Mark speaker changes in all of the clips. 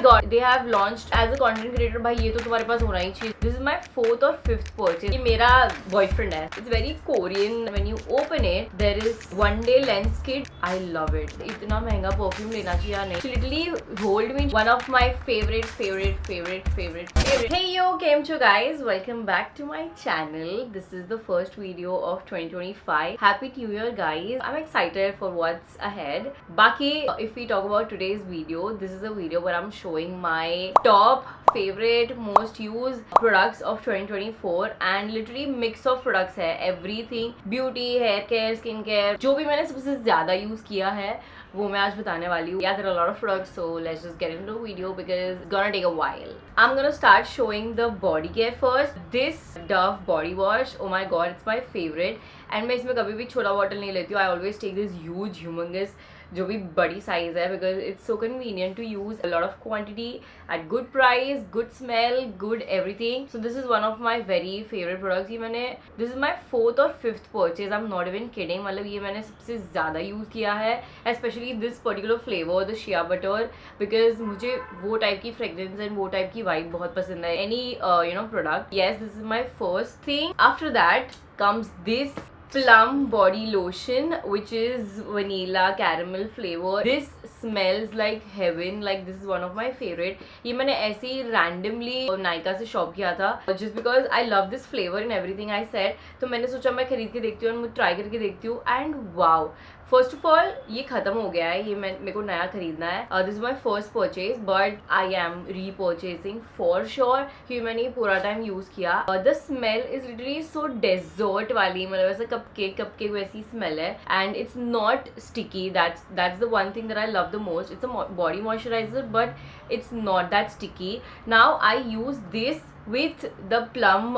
Speaker 1: God, they have launched as a content creator. भाई ये तो तुम्हारे पास होना ही चाहिए। दिस इज माय 4th और 5th परचेज। ये मेरा बॉयफ्रेंड है। It's very Korean. When you open it there is one day lens kit. I love it. इतना महंगा परफ्यूम लेना चाहिए या नहीं। Literally hold me one of my favourite favourite favourite favourite favourite. Hey yo, केम छो guys, welcome back to my channel. This is the first video of 2025. Happy new year guys. I am excited for what's ahead. Baki, if we talk about today's video, this is a video where I'm showing my top favorite most used products of 2024 and literally mix of products है. Everything beauty, hair care, skin care, जो भी मैंने सबसे ज्यादा use किया है वो मैं आज बताने वाली हूँ. Yeah, there are a lot of products, so let's just get into the video because it's gonna take a while. I'm gonna start showing the body care first. This Dove body wash, oh my god, it's my favorite. And मैं इसमें कभी भी छोटा bottle नहीं लेती हूँ. I always take this huge humongous जो भी बड़ी साइज है because it's so convenient to use a lot of quantity at good price, good smell, good everything. So this is one of my very favourite products. ये मैंने this is my 4th और 5th purchase. I am not even kidding. मतलब ये मैंने सबसे ज़्यादा use किया है, specially this particular flavour the shea butter, because मुझे वो टाइप की फ्रेग्रेंस एंड वो टाइप की वाइब बहुत पसंद है. Any you know product. Yes, this is my first thing. After that comes this plum body lotion which is vanilla caramel flavor. This smells like heaven. Like this is one of my favorite. ये मैंने ऐसे ही randomly Nykaa से shop किया था just because I love this flavor and everything I said. तो मैंने सोचा मैं खरीद के देखती हूँ और मुझे ट्राई करके देखती हूँ and wow. First of all ये खत्म हो गया है. ये मेरे को नया खरीदना है. This is my first purchase but I am repurchasing for sure क्योंकि मैंने ये पूरा टाइम यूज किया. The smell is literally so dessert वाली. मतलब ऐसा कपकेक वैसी स्मेल है and it's not sticky. That's the one thing that I love the most. It's a body moisturiser but it's not that sticky. Now I use this with the Plum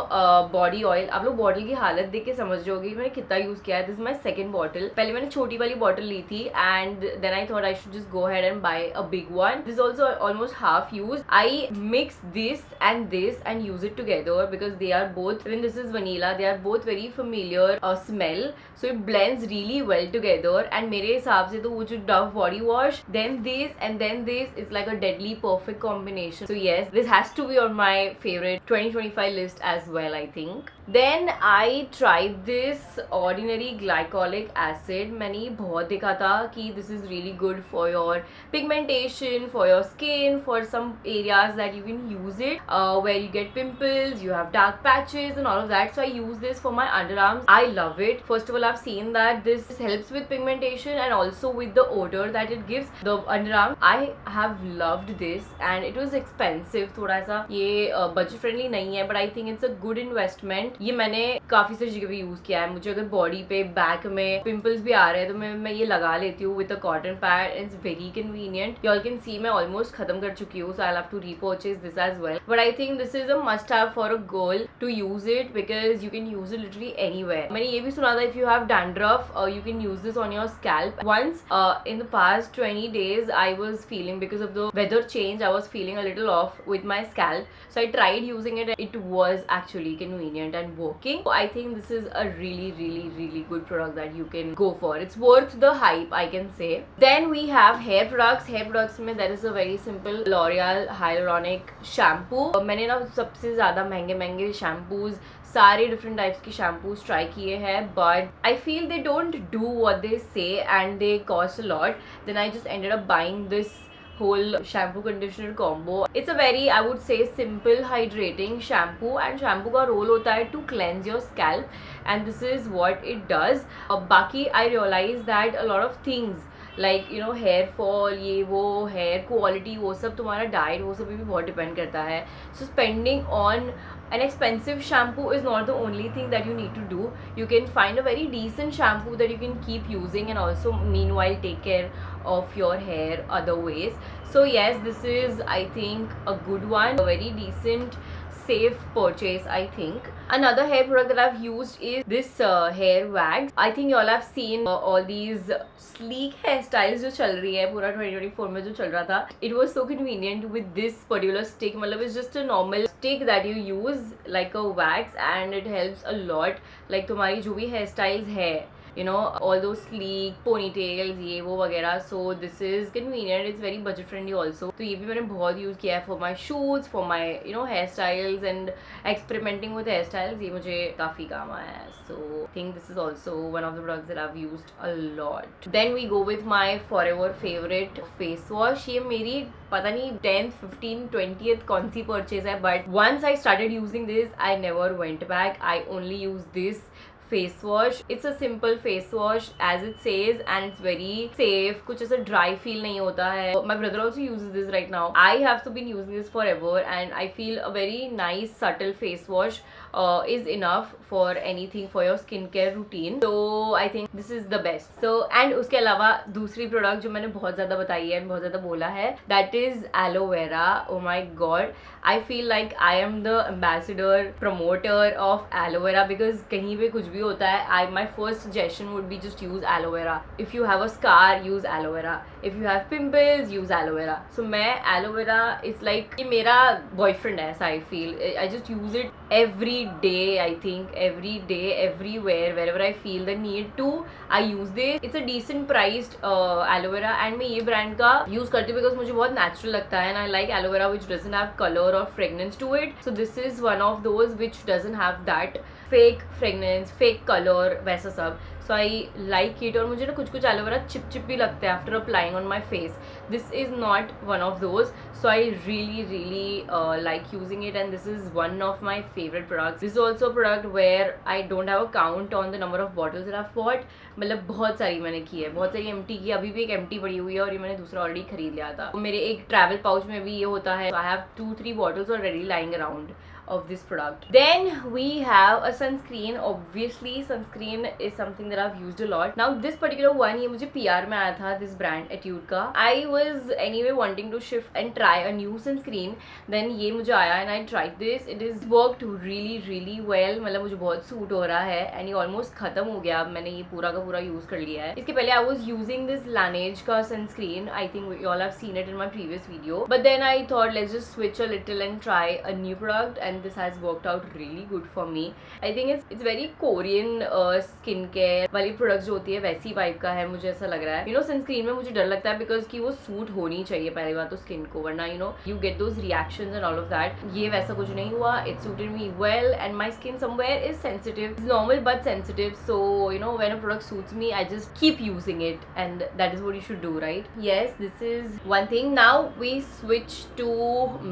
Speaker 1: body oil. आप लोग bottle की हालत देख के समझ जाओगे मैंने कितना यूज किया है. This is my second bottle. पहले मैंने छोटी वाली बॉटल ली थी and then I thought I should just go ahead and buy a big one. This also almost half use. I mix this and use it together because they are both, even this is vanilla, they are both very familiar smell. So it blends really well together and मेरे हिसाब से तो वो जो Dove body wash then this and then this is like a deadly perfect combination. So yes, this has to be on my favourite 2025 list as well, I think. Then I tried this ordinary glycolic acid. मैंने बहुत देखा था कि this is really good for your pigmentation, for your skin, for some areas that you can use it where you get pimples, you have dark patches and all of that. So I use this for my underarms. I love it. First of all, I've seen that this helps with pigmentation and also with the odor that it gives the underarms. I have loved this and it was expensive. थोड़ा सा ये budget friendly नहीं है but I think it's a good investment. ये मैंने काफी सारी जगह पे यूज किया है. मुझे अगर बॉडी पे बैक में पिंपल्स भी आ रहे हैं तो मैं ये लगा लेती हूँ with a cotton pad. It's very convenient. You all can see मैं ऑलमोस्ट खत्म कर चुकी हूँ. So I have to repurchase this as well but I think this is a must have for a girl to use it because you can use it literally anywhere. मैंने ये भी सुना था if you have dandruff you can use this on your scalp. Once in the past 20 days I was feeling, because of the weather change, I was feeling a little off with my scalp, so I tried using it. It was actually convenient and working. So I think this is a really good product that you can go for. It's worth the hype, I can say. Then we have hair products. Hair products में there is a very simple L'Oreal hyaluronic shampoo. मैंने ना सबसे ज़्यादा महंगे shampoos, सारे different types की shampoos try किए हैं but I feel they don't do what they say and they cost a lot. Then I just ended up buying this whole shampoo conditioner combo. It's a very, I would say, simple hydrating shampoo and shampoo का role होता है to cleanse your scalp and this is what it does. बाकी I realize that a lot of things like you know hair fall, ये वो hair quality, वो सब तुम्हारा diet वो सब भी बहुत डिपेंड करता है. So spending on an expensive shampoo is not the only thing that you need to do. You can find a very decent shampoo that you can keep using and also meanwhile take care of your hair other ways. So yes, this is I think a good one, a very decent safe purchase I think. Another hair product that I've used is this hair wax. I think you all have seen all these sleek hairstyles जो चल रही है पूरा 2024 में जो चल रहा था. It was so convenient with this particular stick. मतलब it's just a normal stick that you use like a wax and it helps a lot. Like तुम्हारी जो भी hair styles है you know, all those sleek ponytails ये वो वगैरह. So this is convenient, it's very budget friendly also. तो ये भी मैंने बहुत यूज़ किया है for my shoots, for my you know hair styles and experimenting with hair styles. ये मुझे काफ़ी काम आया है. So I think this is also one of the products that I've used a lot. Then we go with my forever favorite face wash. ये मेरी पता नहीं 10th 15th 20th कौन सी परचेज है, but once I started using this I never went back. I only use this face wash. It's a simple face wash as it says and it's very safe. कुछ ऐसा dry feel नहीं होता है. My brother also uses this right now. I have been using this forever and I feel a very nice subtle face wash is enough for anything for your skincare routine. So I think this is the best. So and उसके अलावा दूसरी product जो मैंने बहुत ज़्यादा बताई है, बहुत ज़्यादा बोला है, that is aloe vera. Oh my god, I feel like I am the ambassador, promoter of aloe vera because कहीं पे कुछ भी होता है, my first suggestion would be just use aloe vera. If you have a scar, use aloe vera. If you have pimples, use aloe vera. So मैं aloe vera is like ये मेरा boyfriend है, ऐसा I feel. I just use it every day. I think every day, everywhere, wherever I feel the need to, I use this. It's a decent priced aloe vera and मैं ये brand का use करती हूँ because मुझे बहुत natural लगता है and I like aloe vera which doesn't have color or fragrance to it. So this is one of those which doesn't have that fake fragrance, fake color, वैसा सब. So I like it. और मुझे ना कुछ कुछ aloe vera chip chip भी लगता है after applying on my face. This is not one of those. So I really like using it and this is one of my favorite products. This is also a product where I don't have a count on the number of bottles that I've bought. मतलब बहुत सारी मैंने की है, बहुत सारी empty की. अभी भी एक एम्प्टी पड़ी हुई है और ये मैंने दूसरा ऑलरेडी खरीद लिया था. मेरे एक ट्रैवल पाउच में भी ये होता है. I have 2-3 bottles already lying around of this product. Then we have a sunscreen. Obviously sunscreen is something that I've used a lot. Now this particular one ये मुझे PR में आया था, this brand Etude का. I was anyway wanting to shift and try a new sunscreen. Then ये मुझे आया and I tried this. It is worked really well. मतलब मुझे बहुत सूट हो रहा है and ये almost खत्म हो गया. मैंने ये पूरा का पूरा यूज कर लिया है. इसके पहले I was using this Laneige का sunscreen. I think you all have seen it in my previous video. But then I thought let's just switch a little and try a new product and this has worked out really good for me. I think it's very Korean skincare वाली products जो होती है वैसी vibe का है, मुझे ऐसा लग रहा है. You know sunscreen में मुझे डर लगता है because कि वो सूट होनी चाहिए पहली बात तो स्किन को, वरना you know you get those reactions and all of that. ये वैसा कुछ नहीं हुआ. It suited me well and my skin somewhere is sensitive. It's normal but sensitive. So you know when a product suits me I just keep using it and that is what you should do, right? Yes, this is one thing. Now we switch to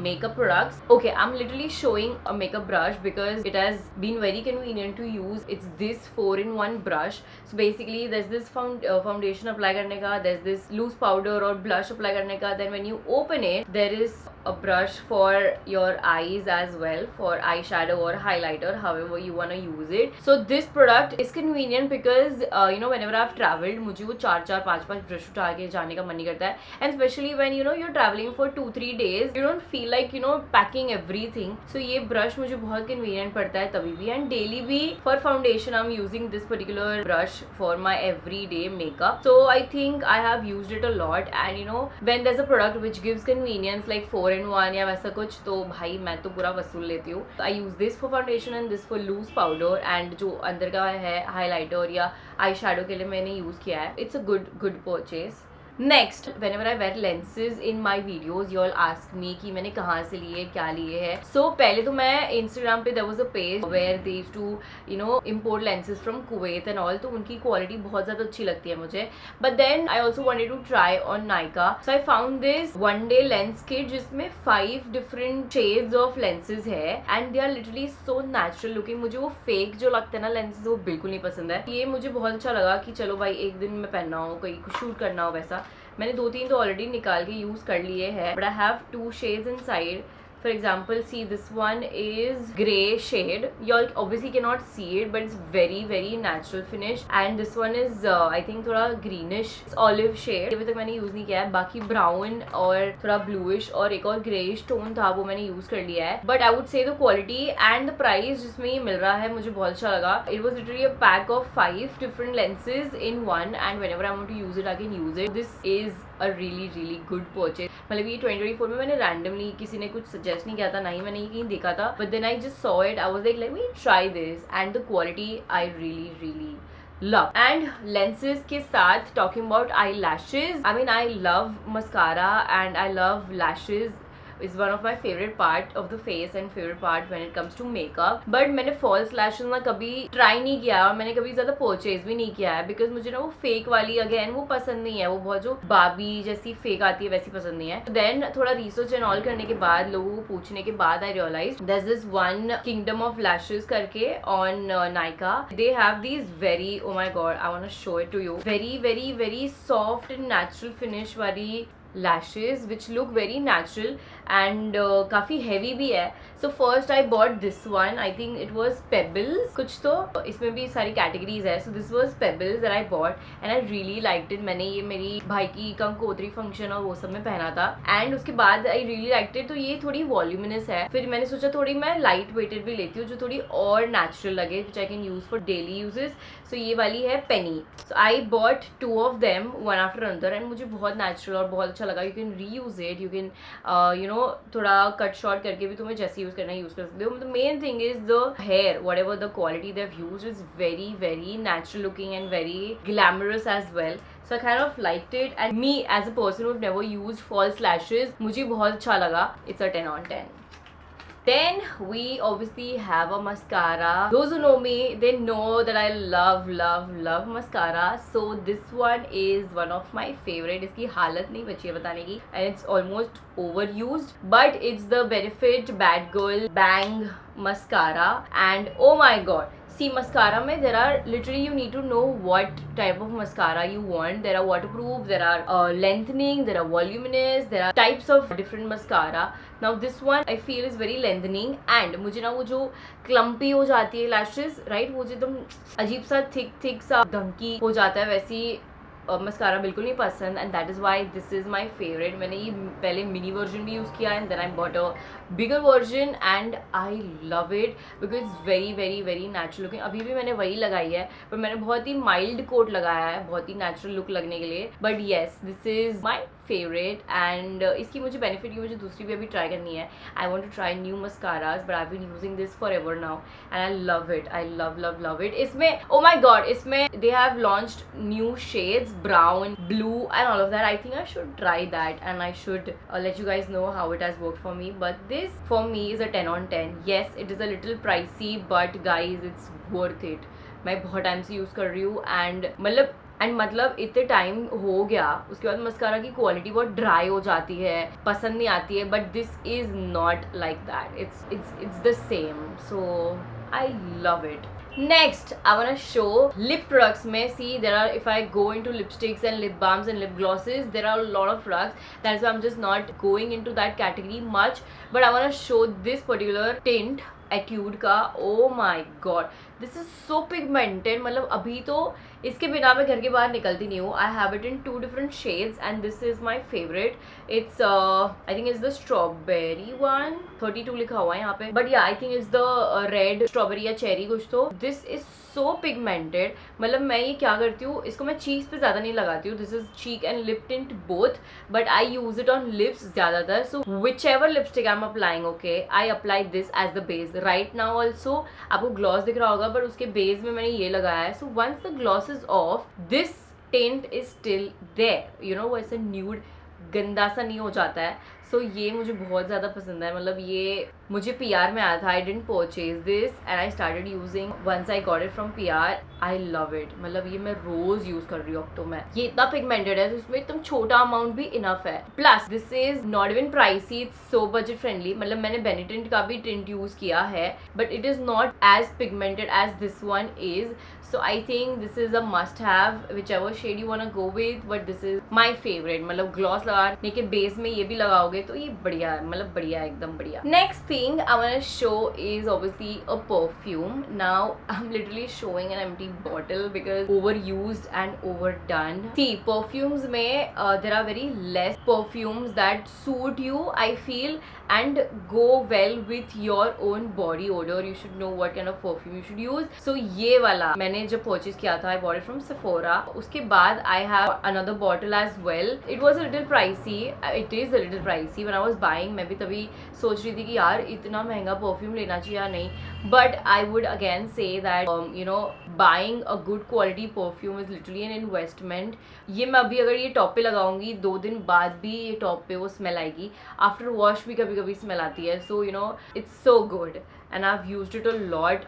Speaker 1: makeup products. Okay, I'm literally showing a makeup brush because it has been very convenient to use. It's this 4-in-1 brush. So basically there's this foundation apply करने का, there's this loose powder और blush apply करने का. Then when you open it there is a brush for your eyes as well, for eyeshadow or highlighter, however you want to use it. So this product is convenient because you know whenever I've traveled मुझे वो 4-5 brush उठा के जाने का मन नहीं करता है and especially when you know you're traveling for 2-3 days you don't feel like you know packing everything. So ये brush मुझे बहुत convenient पड़ता है तभी भी and daily भी. For foundation I'm using this particular brush for my everyday makeup. So I think I have used it a lot and you know when there's a product which gives convenience like 4-in-1 या वैसा कुछ तो भाई मैं तो पूरा वसूल लेती हूँ. I use this for foundation and this for loose powder and जो अंदर का है highlighter या आई शेडो के लिए मैंने यूज़ किया है. It's a good purchase. Next, whenever I wear lenses in my videos, you all ask me कि मैंने कहाँ से लिए, क्या लिए है. So पहले तो मैं Instagram पे there was a page where they used to you know import lenses from Kuwait and all. तो उनकी quality बहुत ज़्यादा अच्छी लगती है मुझे. But then I also wanted to try on Nykaa. So I found this one-day lens kit जिसमें 5 different shades of lenses है and they are literally so natural looking. मुझे वो fake जो लगता है ना lenses वो बिल्कुल नहीं पसंद है. ये मुझे बहुत अच्छा लगा कि चलो भाई एक दिन में पहनना हो, कहीं कुछ शूट करना हो वैसा. मैंने 2-3 तो ऑलरेडी निकाल के यूज़ कर लिए हैं but I have 2 shades inside. For example, see this one is grey shade. You all obviously cannot see it but it's very natural finish and this one is I think थोड़ा greenish olive shade. अभी तक मैंने use नहीं किया है. बाकी brown और थोड़ा bluish और एक और greyish tone था वो मैंने यूज़ कर लिया है. But I would say the quality and the price जिसमें ये मिल रहा है मुझे बहुत अच्छा लगा. It was literally a pack of 5 different lenses in one and whenever I want to use it I can use it. This is a really good purchase. मतलब ये 2024 में मैंने randomly किसी ने कुछ suggest नहीं किया था, ना ही मैंने ये कहीं देखा था. But then I just saw it. I was like let me try this and the quality I really love. And lenses के साथ talking about eyelashes, I mean I love mascara and I love lashes. Is one of my favorite part of the face and favorite part when it comes to makeup. But मैंने false lashes ना कभी try नहीं किया और मैंने कभी ज़्यादा purchase भी नहीं किया है because मुझे ना वो fake वाली again वो पसंद नहीं है, वो बहुत जो बाबी जैसी fake आती है वैसी पसंद नहीं है. Then थोड़ा research and all करने के बाद लोगों को पूछने के बाद I realized there's this one Kingdom of Lashes करके on Nykaa. They have these very, oh my god, I want to show it to you, very very very soft and natural finish वाली lashes which look very natural and काफ़ी heavy भी है. So first I bought this one, I think it was Pebbles, कुछ तो इसमें भी सारी categories है. So this was Pebbles that I bought and I really liked it. मैंने ये मेरी भाई की कंकोत्री फंक्शन और वो सब में पहना था and उसके बाद I really liked it. तो ये थोड़ी voluminous है. फिर मैंने सोचा थोड़ी मैं light weighted भी लेती हूँ जो थोड़ी और natural लगे, which I can use for daily uses. So ये वाली है Penny. So I bought 2 of them one after another and मुझे बहुत natural और बहुत अच्छा लगा. You can reuse it, you can you know थोड़ा कट शॉर्ट करके भी तुम्हें जैसे यूज़ करना है यूज़ कर सकते हो. The main thing is the hair, whatever the quality they've used is very very natural looking and very glamorous as well. So I kind of liked it and me as a person who've never used false lashes, मुझे बहुत अच्छा लगा. It's a 10 on 10. Then we obviously have a mascara. Those who know me, they know that I love mascara. So this one is one of my favorite. इसकी हालत नहीं बची है बताने की and it's almost overused, but it's the Benefit Bad Girl Bang mascara and oh my god. See, mascara में there are literally you need to know what type of mascara you want. There are waterproof, there are lengthening, there are voluminous, there are types of different mascara. Now this one I feel is very lengthening and मुझे ना वो जो clumpy हो जाती है lashes, right, वो जो एकदम अजीब सा thick सा धमकी हो जाता है वैसी मस्कारा बिल्कुल नहीं पसंद and that is why this is my favourite. मैंने ये पहले मिनी वर्जन भी यूज़ किया and then I bought a bigger version and I love it because it's very very very natural looking. अभी भी मैंने वही लगाई है पर मैंने बहुत ही माइल्ड कोट लगाया है बहुत ही नेचुरल लुक लगने के लिए. But yes this is my favourite and इसकी मुझे बेनिफिट की मुझे दूसरी भी अभी ट्राई करनी है. I want to try new mascaras but I been using this for ever now and I love it. I love it. इसमें ओ माई गॉड इसमें they have launched new shades brown, blue and all of that. I think I should try that and I should let you guys know how it has worked for me. But this for me is a 10 on 10. Yes, it is a little pricey but guys it's worth it. मैं बहुत time से use कर रही हूँ and मतलब इतने time हो गया उसके बाद मस्कारा की क्वालिटी बहुत ड्राई हो जाती है पसंद नहीं आती है but this is not like that. It's the same. So I love it. Next, I wanna show lip products. May see there are, if I go into lipsticks and lip balms and lip glosses, there are a lot of products. That's why I'm just not going into that category much. But I wanna show this particular tint Etude का. Oh my god, this is so pigmented. मतलब अभी तो इसके बिना मैं घर के बाहर निकलती नहीं हूँ. I have it in 2 different shades and this is my favorite. It's I think it's the strawberry one. 32 लिखा हुआ है यहाँ पे. But yeah, I think it's the red strawberry या cherry कुछ तो. This is so pigmented. मतलब मैं ये क्या करती हूँ इसको मैं cheeks पे ज़्यादा नहीं लगाती हूँ. This is cheek and lip tint both. But I use it on lips ज़्यादातर. So whichever lipstick I'm applying, okay, I apply this as the base. Right now also आपको gloss दिख रहा होगा but उसके बेस में मैंने ये लगाया है. So once the gloss is off, this tint is still there. You know, वैसे nude गंदा सा नहीं हो जाता है. सो ये मुझे बहुत ज़्यादा पसंद है. मतलब ये मुझे PR में आया था. I didn't purchase this and I started using once I got it from PR. I love it. मतलब ये मैं रोज़ यूज़ कर रही हूँ अब तो. मैं ये इतना पिगमेंटेड है तो इसमें एकदम छोटा अमाउंट भी इनफ है. Plus this is not even pricey. It's so budget friendly. मतलब मैंने बेनिटिंट का भी टिंट यूज़ किया है but it is not as pigmented as this one is. So I think this is a must have whichever shade you wanna go with, but this is my favorite. मतलब gloss लगाने के base में ये भी लगाओगे तो ये बढ़िया है. मतलब बढ़िया है एकदम बढ़िया. Next thing I wanna show is obviously a perfume. Now I'm literally showing an empty bottle because overused and overdone. See, perfumes में there are very less perfumes that suit you, I feel, and go well with your own body odor. You should know what kind of perfume you should use. So ये वाला मैंने जब purchase किया था, I bought it from Sephora. उसके बाद I have another bottle as well. It was a little pricey. It is a little pricey. When I was buying, मैं भी तभी सोच रही थी कि यार इतना महंगा perfume लेना चाहिए या नहीं. But I would again say that you know, buying a good quality perfume is literally an investment. ये मैं अभी अगर ये टॉप पे लगाऊंगी 2 दिन बाद भी ये टॉप पे वो स्मेल आएगी. आफ्टर वॉश भी कभी कभी स्मेल आती है. So you know, it's so good and I've used it a lot.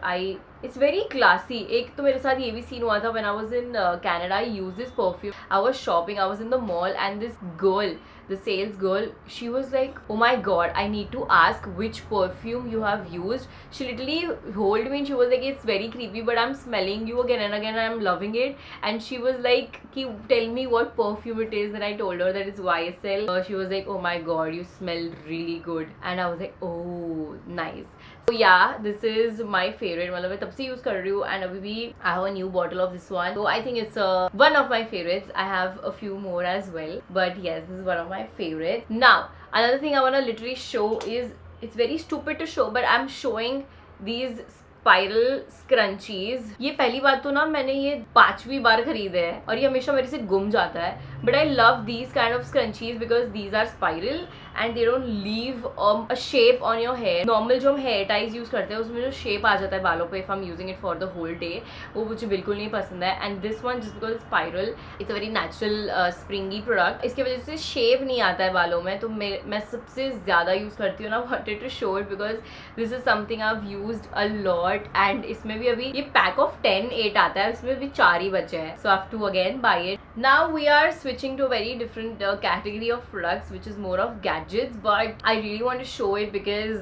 Speaker 1: It's very classy. एक तो मेरे साथ ये भी सीन हुआ था when I was in Canada. I used this perfume. I was shopping. I was in the mall and this girl, the sales girl, she was like, oh my god, I need to ask which perfume you have used. She literally told me and she was like, it's very creepy but I'm smelling you again and again and I'm loving it. And she was like, tell me what perfume it is. And I told her that it's YSL. She was like, oh my god, you smell really good. And I was like, oh nice. So yeah, this is my favorite. मतलब मैं तब से use कर रही हूँ and अभी भी I have a new bottle of this one. So I think it's one of my favorites. I have a few more as well, but yes, this is one of my favorites. Now another thing I want to literally show is, it's very stupid to show but I'm showing these spiral scrunchies. ये पहली बात तो ना मैंने ये 5वीं बार खरीदे हैं और ये हमेशा मेरे से गुम जाता है. But I love these kind of scrunchies because these are spiral and they don't leave a shape on your hair. Normal जो हम हेयर टाइज यूज करते हैं उसमें जो शेप आ जाता है बालों पे if I am using it for the whole day, वो मुझे बिल्कुल नहीं पसंद है. And this one just because spiral, it's a very natural springy product. इसकी वजह से शेप नहीं आता है बालों में. तो मैं सबसे ज़्यादा यूज़ करती हूँ ना. Wanted to show it because this is something I have used a lot. And इसमें भी अभी ये पैक ऑफ 8 आता है, उसमें भी 4 ही बचे हैं. So I have to again buy it. Now we are switching to a very different category of products which is more of gadgets, but I really want to show it because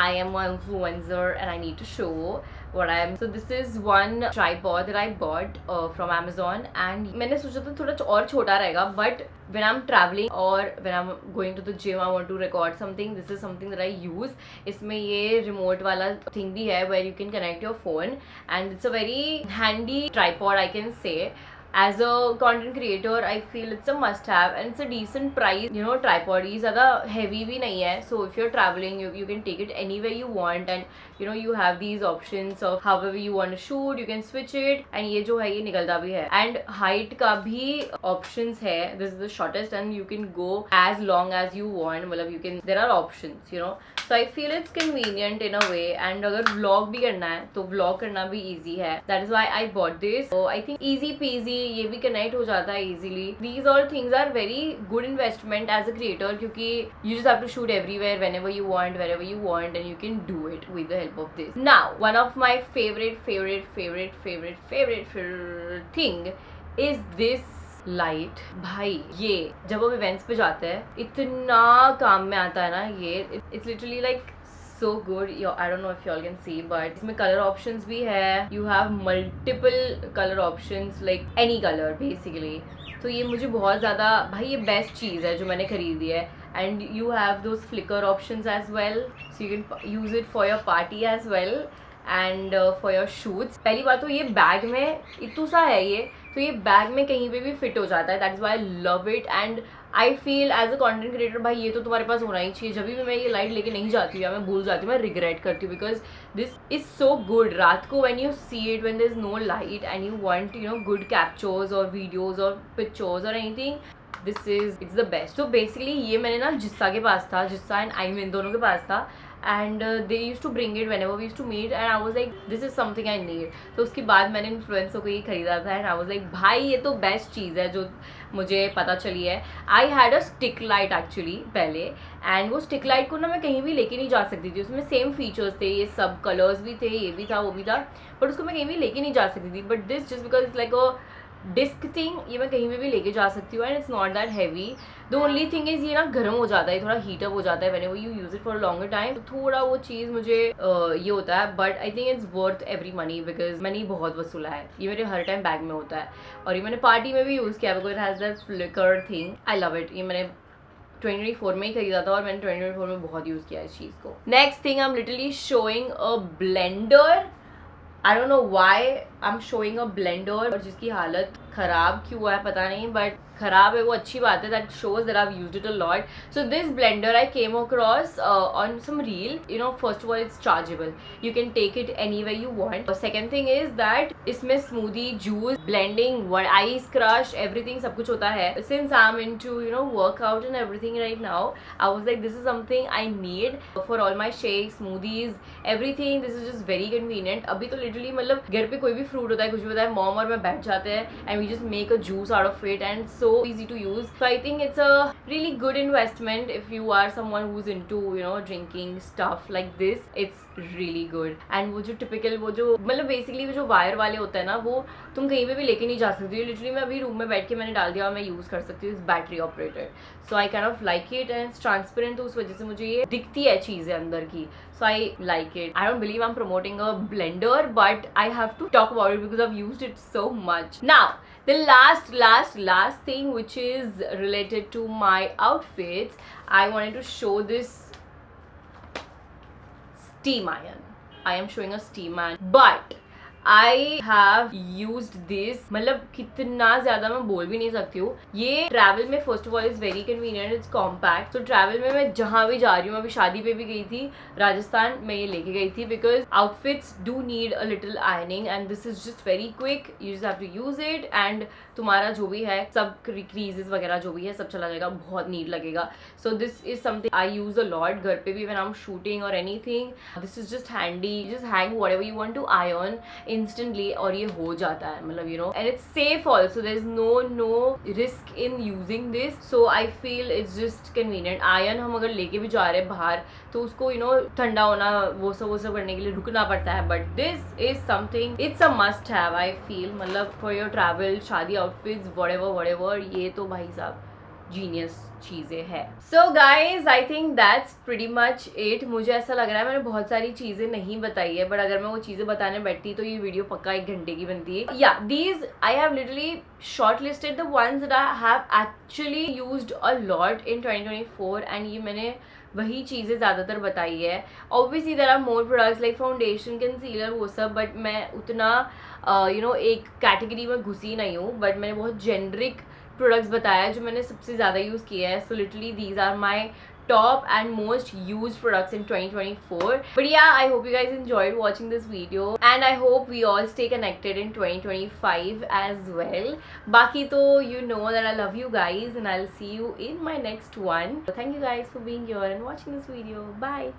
Speaker 1: I am an influencer and I need to show what I am. So this is one tripod that I bought from Amazon and मैंने सोचा था थोड़ा और छोटा रहेगा, but when I'm traveling or when I'm going to the gym I want to record something, this is something that I use. इसमें ये remote वाला thing भी है where you can connect your phone and it's a very handy tripod I can say. As a content creator, I feel it's a must have and it's a decent price. You know, tripod ये ज़्यादा heavy भी नहीं है. So if you're traveling, you can take it anywhere you want and you know you have these options of however you want to shoot. You can switch it and ये जो है ये निकलता भी है. And height का भी options है. This is the shortest and you can go as long as you want. मतलब you can, there are options, you know. So I feel it's convenient in a way and अगर vlog भी करना है तो vlog करना भी easy है. That is why I bought this. So I think easy peasy, ये भी connect हो जाता है easily. These all things are very good investment as a creator क्योंकि you just have to shoot everywhere whenever you want, wherever you want and you can do it with the help of this. Now one of my favorite thing is this light. भाई ये जब हम events पे जाते हैं इतना काम में आता है ना ये. It's literally like so good. I don't know if y'all can see but इसमें color options भी है. You have multiple color options like any color basically. तो ये मुझे बहुत ज़्यादा भाई ये बेस्ट चीज़ है जो मैंने खरीदी है. And you have those flicker options as well so you can use it for your party as well and for your shoots. पहली बात तो ये बैग में इतना सा है ये, तो ये बैग में कहीं पे भी फिट हो जाता है. That is why I love it and I feel as a content creator भाई ये तो तुम्हारे पास होना ही चाहिए. जब भी मैं ये लाइट लेके नहीं जाती हूँ या मैं भूल जाती हूँ मैं रिग्रेट करती हूँ because this is so good. रात को when you see it when there is no light and you want you know good captures और वीडियोज़ और पिक्चर्स और anything, this is it's the best. तो बेसिकली ये मैंने ना जिस्सा के पास था, जिस्सा एंड आईमिन दोनों के पास था and they used to bring it whenever we used to meet and I was like this is something I need. तो उसके बाद मैंने इन्फ्लुएंसर को ये खरीदा था and I was like भाई ये तो बेस्ट चीज़ है जो मुझे पता चली है. I had a Stick Lite actually पहले एंड वो स्टिक लाइट को ना मैं कहीं भी लेके नहीं जा सकती थी. उसमें सेम फीचर्स थे, ये सब कलर्स भी थे, ये भी था वो भी था, बट उसको मैं कहीं भी लेके नहीं जा सकती थी. But this just because it's like a disc thing, ये मैं कहीं भी लेके जा सकती हूँ and it's not that heavy. The only thing is ये ना गर्म हो जाता है, थोड़ा हीटअप हो जाता है whenever you use it for a longer time. तो थोड़ा वो चीज़ मुझे ये होता है but I think it's worth every money because मैंने ये बहुत वसूला है. ये मेरे हर टाइम बैग में होता है और ये मैंने पार्टी में भी यूज़ किया because it has that flicker thing. I love it. ये मैंने 2024 में ही खरीदा था और मैंने 2024 में बहुत यूज़ किया इस चीज़ को. Next thing I am literally showing a blender. I don't know why I am showing a blender, और जिसकी हालत खराब क्यों है पता नहीं, बट खराब है वो अच्छी बात है, that shows that I have used it a lot. So this blender I came across on some reel. You know, first of all it's chargeable, you can take it anywhere you want. Second thing is that इसमें smoothie, juice, blending, ice crush, everything सब कुछ होता है. Since I'm into workout and everything right now, I was like this is something I need for all my shakes, smoothies, everything. This is just very convenient. अभी तो literally मतलब घर पे कोई भी fruit होता है, कुछ भी होता है, mom और मैं बैठ जाते हैं and we just make a juice out of it, and so easy to use. So I think it's a really good investment if you are someone who's into drinking stuff like this. It's really good. And वो जो typical वो जो मतलब basically वो जो wire वाले होता है ना, वो तुम कहीं पे भी लेके नहीं जा सकती हो. लिटरली मैं अभी रूम में बैठ के मैंने डाल दिया और मैं यूज़ कर सकती हूँ. इस battery operated. So I kind of like it and it's transparent, तो उस वजह से मुझे ये दिखती है चीज़ें अंदर की. So I like it. I don't believe I am promoting a blender, but I have to talk about it because I have used it so much. Now, the last thing which is related to my outfits, I wanted to show this steam iron. I am showing a steam iron, but I have used this. मतलब कितना ज़्यादा मैं बोल भी नहीं सकती हूँ. ये ट्रैवल में first of all is very convenient, it's compact. तो ट्रैवल में मैं जहाँ भी जा रही हूँ, अभी शादी पे भी गई थी राजस्थान, मैं ये लेके गई थी because outfits do need a little ironing and this is just very quick. You just have to use it and तुम्हारा जो भी है सब क्रीजेस वगैरह जो भी है सब चला जाएगा, बहुत नीट लगेगा. So this is something I use a lot घर पे भी व्हेन आई एम शूटिंग और anything. This is just handy, just hang whatever you want to iron instantly और ये हो जाता है, मतलब and it's safe also. there is no risk in using this, so I feel it's just convenient. Iron हम अगर लेके भी जा रहे हैं बाहर तो उसको ठंडा होना वो सब करने के लिए रुकना पड़ता है, but this is something, it's a must have I feel. मतलब for your travel, शादी outfits, whatever, ये तो भाई साहब जीनियस चीज़ें है. So guys I think that's pretty much it. मुझे ऐसा लग रहा है मैंने बहुत सारी चीज़ें नहीं बताई है, बट अगर मैं वो चीज़ें बताने बैठती तो ये वीडियो पक्का 1 घंटे की बनती है. या these I have literally shortlisted the ones that I have actually used a lot in 2024 and ये मैंने वही चीज़ें ज़्यादातर बताई है. Obviously there are more products like foundation, concealer, वो सब, बट मैं उतना एक कैटेगरी में घुसी नहीं हूँ. बट मैंने बहुत जेनरिक प्रोडक्ट्स बताया जो मैंने सबसे ज़्यादा यूज़ किया है. So literally these are my top and most used products in 2024. But yeah, I hope you guys enjoyed watching this video and I hope we all stay connected in 2025 as well. Baki to you know that I love you guys and I'll see you in my next one. Thank you guys for being here and watching this video. Bye.